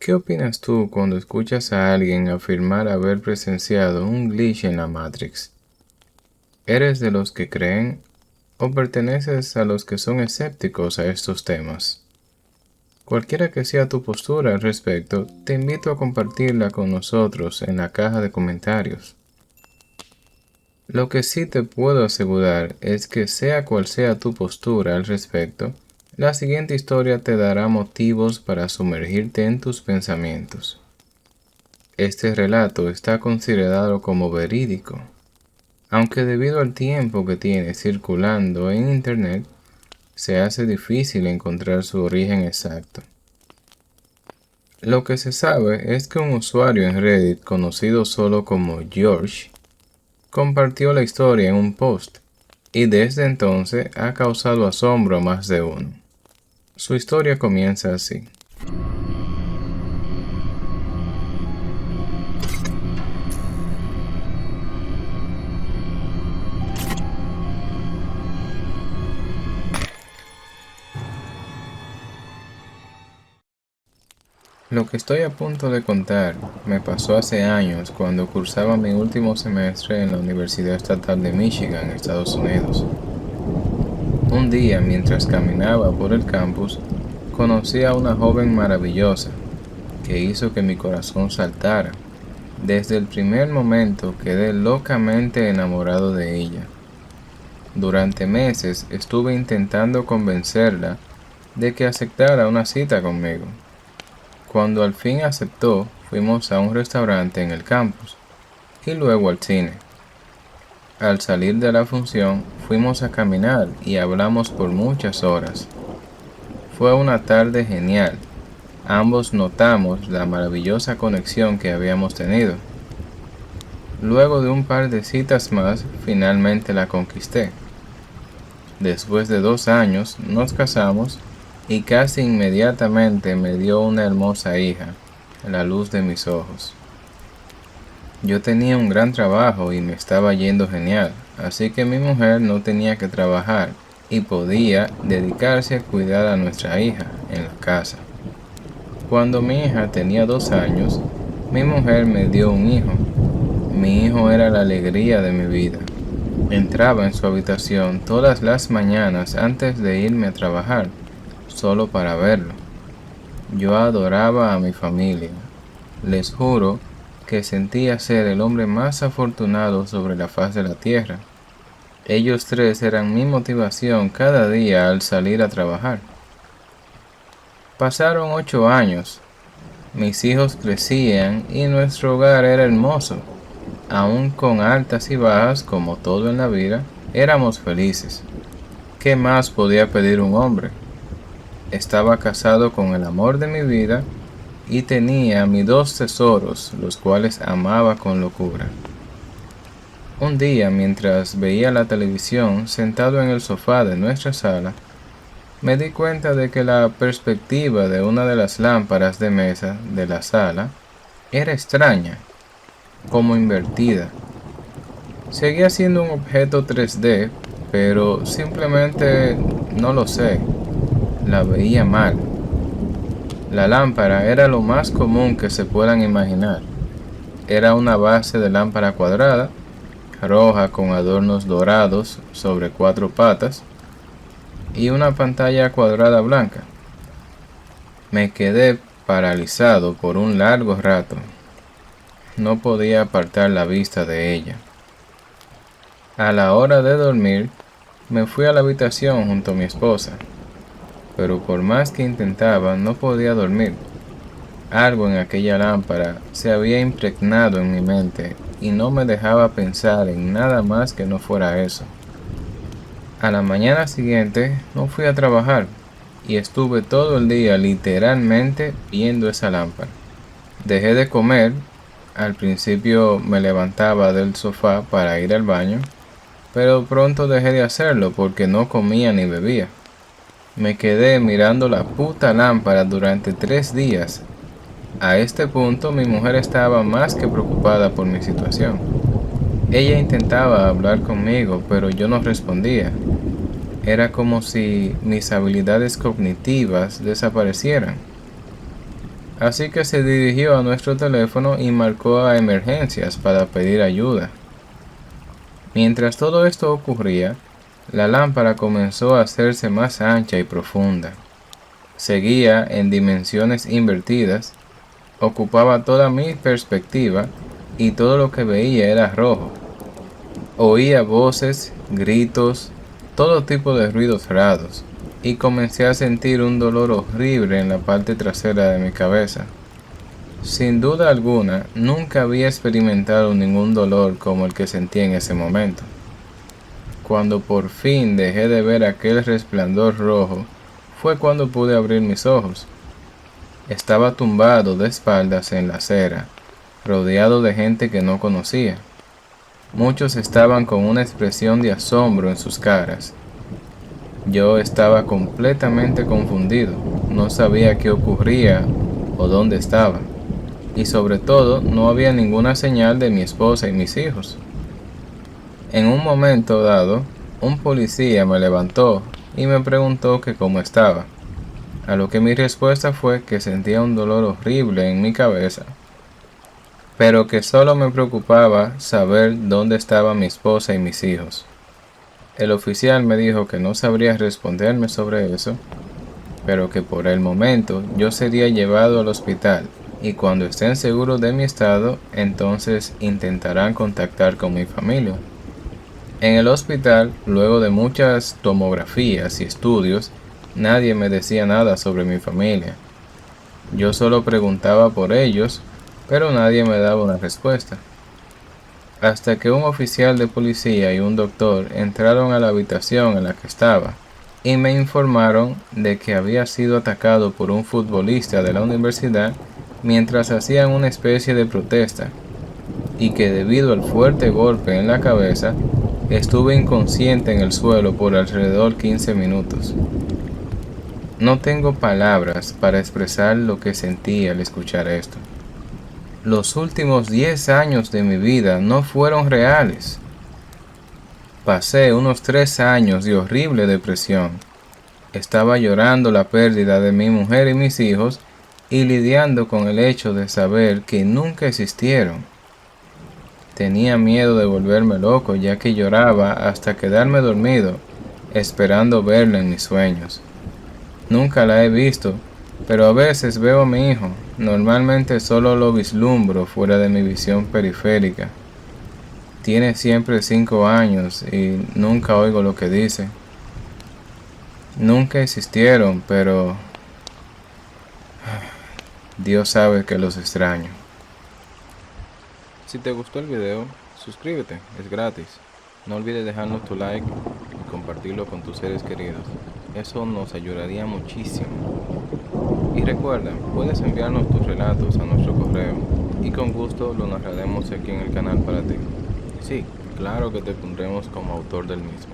¿Qué opinas tú cuando escuchas a alguien afirmar haber presenciado un glitch en la Matrix? ¿Eres de los que creen o perteneces a los que son escépticos a estos temas? Cualquiera que sea tu postura al respecto, te invito a compartirla con nosotros en la caja de comentarios. Lo que sí te puedo asegurar es que sea cual sea tu postura al respecto, la siguiente historia te dará motivos para sumergirte en tus pensamientos. Este relato está considerado como verídico, aunque debido al tiempo que tiene circulando en Internet, se hace difícil encontrar su origen exacto. Lo que se sabe es que un usuario en Reddit conocido solo como George compartió la historia en un post, y desde entonces ha causado asombro a más de uno. Su historia comienza así. Lo que estoy a punto de contar me pasó hace años cuando cursaba mi último semestre en la Universidad Estatal de Michigan, Estados Unidos. Un día, mientras caminaba por el campus, conocí a una joven maravillosa que hizo que mi corazón saltara. Desde el primer momento quedé locamente enamorado de ella. Durante meses estuve intentando convencerla de que aceptara una cita conmigo. Cuando al fin aceptó, fuimos a un restaurante en el campus y luego al cine. Al salir de la función, fuimos a caminar y hablamos por muchas horas. Fue una tarde genial. Ambos notamos la maravillosa conexión que habíamos tenido. Luego de un par de citas más, finalmente la conquisté. Después de 2 años, nos casamos y casi inmediatamente me dio una hermosa hija, la luz de mis ojos. Yo tenía un gran trabajo y me estaba yendo genial, así que mi mujer no tenía que trabajar y podía dedicarse a cuidar a nuestra hija en la casa. Cuando mi hija tenía 2 años, mi mujer me dio un hijo. Mi hijo era la alegría de mi vida. Entraba en su habitación todas las mañanas antes de irme a trabajar, solo para verlo. Yo adoraba a mi familia. Les juro que sentía ser el hombre más afortunado sobre la faz de la tierra. Ellos tres eran mi motivación cada día al salir a trabajar. Pasaron 8 años. Mis hijos crecían y nuestro hogar era hermoso. Aún con altas y bajas, como todo en la vida, éramos felices. ¿Qué más podía pedir un hombre? Estaba casado con el amor de mi vida y tenía mis 2 tesoros, los cuales amaba con locura. Un día, mientras veía la televisión sentado en el sofá de nuestra sala, me di cuenta de que la perspectiva de una de las lámparas de mesa de la sala era extraña, como invertida. Seguía siendo un objeto 3D, pero simplemente no lo sé, la veía mal. La lámpara era lo más común que se puedan imaginar. Era una base de lámpara cuadrada, roja con adornos dorados sobre 4 patas y una pantalla cuadrada blanca. Me quedé paralizado por un largo rato. No podía apartar la vista de ella. A la hora de dormir, me fui a la habitación junto a mi esposa, pero por más que intentaba no podía dormir. Algo en aquella lámpara se había impregnado en mi mente y no me dejaba pensar en nada más que no fuera eso. A la mañana siguiente no fui a trabajar y estuve todo el día literalmente viendo esa lámpara. Dejé de comer. Al principio me levantaba del sofá para ir al baño, pero pronto dejé de hacerlo porque no comía ni bebía. Me quedé mirando la puta lámpara durante 3 días. A este punto mi mujer estaba más que preocupada por mi situación. Ella intentaba hablar conmigo, pero yo no respondía. Era como si mis habilidades cognitivas desaparecieran. Así que se dirigió a nuestro teléfono y marcó a emergencias para pedir ayuda. Mientras todo esto ocurría, la lámpara comenzó a hacerse más ancha y profunda. Seguía en dimensiones invertidas, ocupaba toda mi perspectiva y todo lo que veía era rojo. Oía voces, gritos, todo tipo de ruidos raros, y comencé a sentir un dolor horrible en la parte trasera de mi cabeza. Sin duda alguna, nunca había experimentado ningún dolor como el que sentí en ese momento. Cuando por fin dejé de ver aquel resplandor rojo, fue cuando pude abrir mis ojos. Estaba tumbado de espaldas en la acera, rodeado de gente que no conocía. Muchos estaban con una expresión de asombro en sus caras. Yo estaba completamente confundido, no sabía qué ocurría o dónde estaba, y sobre todo no había ninguna señal de mi esposa y mis hijos. En un momento dado, un policía me levantó y me preguntó que cómo estaba, a lo que mi respuesta fue que sentía un dolor horrible en mi cabeza, pero que solo me preocupaba saber dónde estaban mi esposa y mis hijos. El oficial me dijo que no sabría responderme sobre eso, pero que por el momento yo sería llevado al hospital y cuando estén seguros de mi estado, entonces intentarán contactar con mi familia. En el hospital, luego de muchas tomografías y estudios, nadie me decía nada sobre mi familia. Yo solo preguntaba por ellos, pero nadie me daba una respuesta. Hasta que un oficial de policía y un doctor entraron a la habitación en la que estaba y me informaron de que había sido atacado por un futbolista de la universidad mientras hacían una especie de protesta y que debido al fuerte golpe en la cabeza estuve inconsciente en el suelo por alrededor 15 minutos. No tengo palabras para expresar lo que sentí al escuchar esto. Los últimos 10 años de mi vida no fueron reales. Pasé unos 3 años de horrible depresión. Estaba llorando la pérdida de mi mujer y mis hijos y lidiando con el hecho de saber que nunca existieron. Tenía miedo de volverme loco ya que lloraba hasta quedarme dormido, esperando verla en mis sueños. Nunca la he visto, pero a veces veo a mi hijo. Normalmente solo lo vislumbro fuera de mi visión periférica. Tiene siempre 5 años y nunca oigo lo que dice. Nunca existieron, pero Dios sabe que los extraño. Si te gustó el video, suscríbete, es gratis. No olvides dejarnos tu like y compartirlo con tus seres queridos. Eso nos ayudaría muchísimo. Y recuerda, puedes enviarnos tus relatos a nuestro correo y con gusto lo narraremos aquí en el canal para ti. Sí, claro que te pondremos como autor del mismo.